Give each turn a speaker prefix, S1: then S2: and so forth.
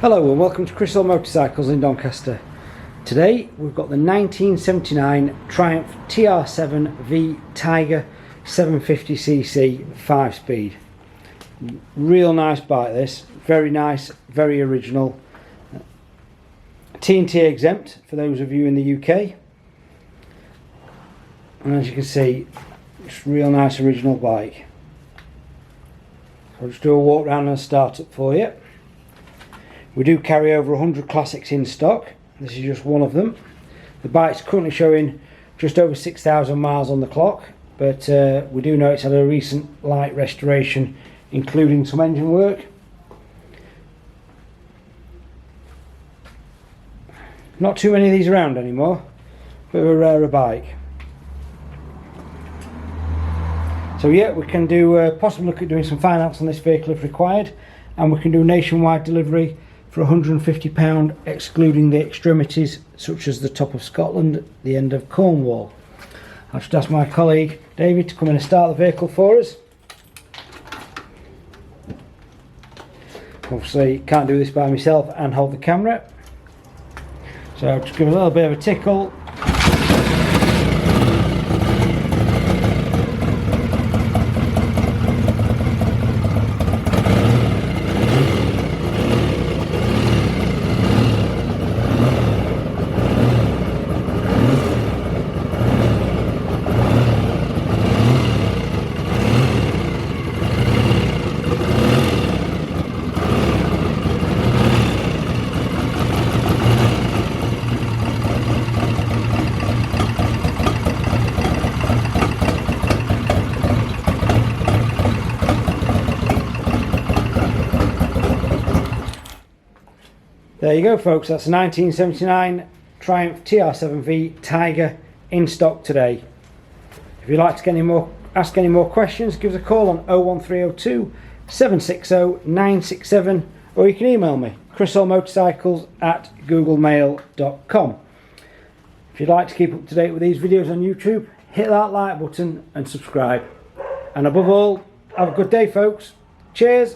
S1: Hello and welcome to Chris Hill Motorcycles in Doncaster. Today we've got the 1979 Triumph TR7V TIGER 750cc 5-speed. Real nice bike this, very nice, very original. T&T exempt for those of you in the UK. And as you can see, it's a real nice original bike. I'll just do a walk around and start up for you. We do carry over 100 classics in stock. This is just one of them. The bike's currently showing just over 6,000 miles on the clock, but we do know it's had a recent light restoration, including some engine work. Not too many of these around anymore. Bit of a rarer bike. So yeah, we can do possibly look at doing some finance on this vehicle if required, and we can do nationwide delivery for £150, excluding the extremities such as the top of Scotland, the end of Cornwall. I'll just ask my colleague David to come in and start the vehicle for us. Obviously can't do this by myself and hold the camera, so I'll just give it a little bit of a tickle. There you go folks, that's a 1979 Triumph TR7V TIGER in stock today. If you'd like to ask any more questions, give us a call on 01302 760 967, or you can email me, chrishillmotorcycles@googlemail.com. If you'd like to keep up to date with these videos on YouTube, hit that like button and subscribe. And above all, have a good day folks. Cheers!